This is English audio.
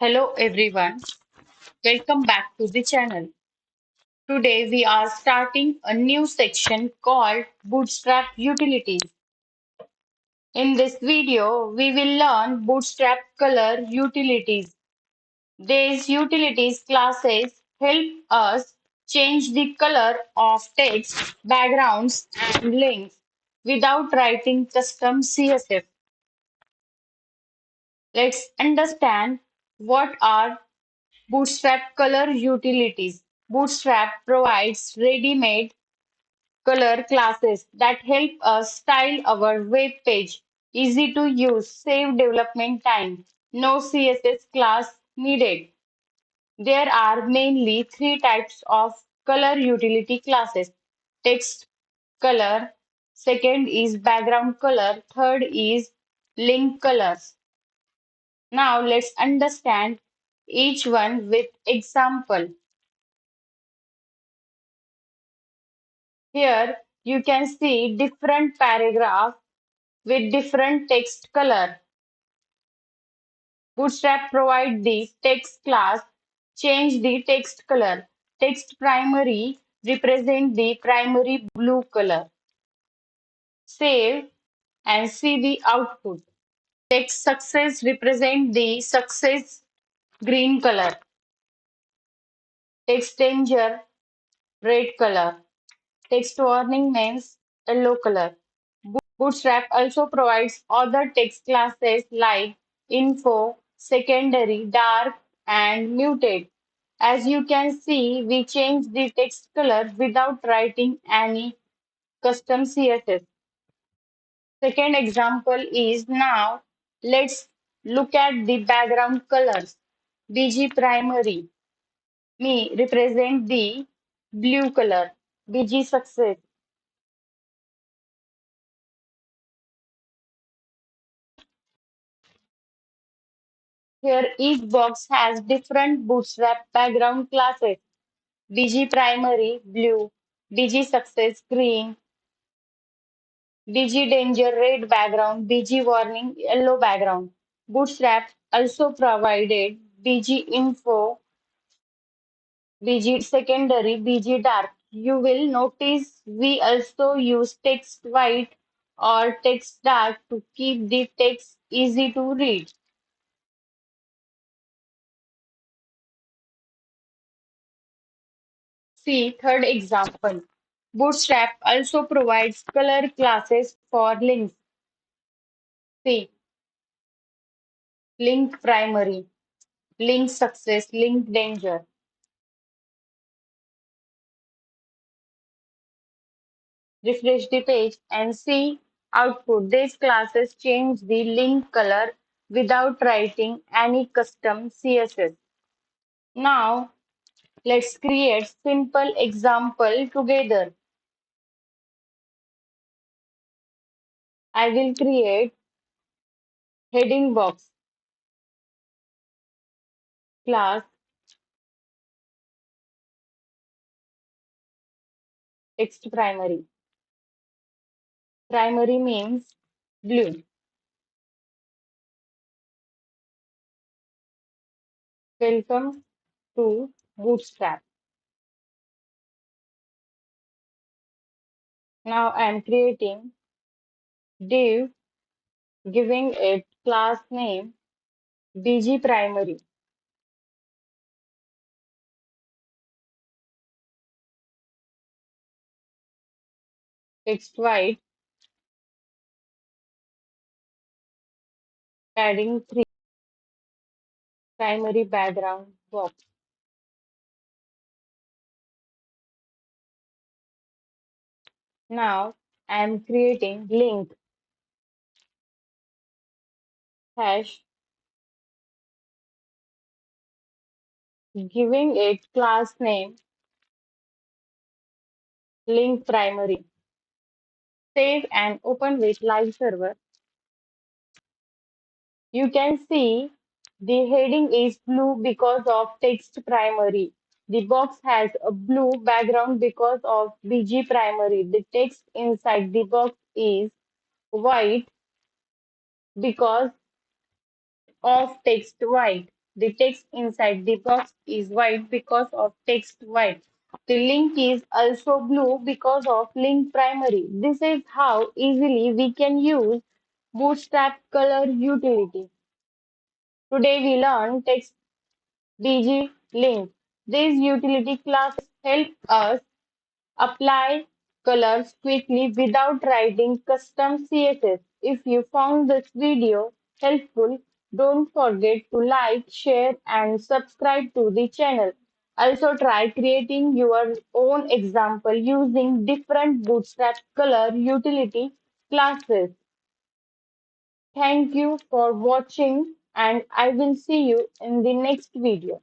Hello everyone, welcome back to the channel. Today we are starting a new section called Bootstrap Utilities. In this video, we will learn Bootstrap color utilities. These utilities classes help us change the color of text, backgrounds and links without writing custom CSS. Let's understand what are Bootstrap color utilities. Bootstrap provides ready-made color classes that help us style our web page. Easy to use, save development time. No CSS class needed. There are mainly three types of color utility classes. Text color, second is background color, third is link colors. Now let's understand each one with example. Here you can see different paragraph with different text color. Bootstrap provide the text class, change the text color. Text primary represent the primary blue color. Save and see the output. Text success represent the success green color. Text danger red color. Text warning means yellow color. Bootstrap also provides other text classes like info, secondary, dark, and muted. As you can see, we change the text color without writing any custom CSS. Second example is now let's look at the background colors. BG primary me represent the blue color. BG success. Here each box has different Bootstrap background classes. BG primary blue, BG success green, BG danger red background, BG warning yellow background. Bootstrap also provided BG info, BG secondary, BG dark. You will notice we also use text white or text dark to keep the text easy to read. See third example. Bootstrap also provides color classes for links. See link primary, link success, link danger. Refresh the page and see output. These classes change the link color without writing any custom CSS. Now let's create simple example together. I will create heading box class text primary. Primary means blue. Welcome to Bootstrap. Now I am creating div giving it class name BG primary. Text white padding 3 primary background box. Now I am creating link hash giving it class name link primary. Save and open with live server. You can see the heading is blue because of text primary. The box has a blue background because of BG primary. The text inside the box is white because of text white. The text inside the box is white because of text white. The link is also blue because of link primary. This is how easily we can use Bootstrap color utility. Today we learn text DG link. These utility classes help us apply colors quickly without writing custom CSS. If you found this video helpful, don't forget to like, share, and subscribe to the channel. Also, try creating your own example using different Bootstrap color utility classes. Thank you for watching, and I will see you in the next video.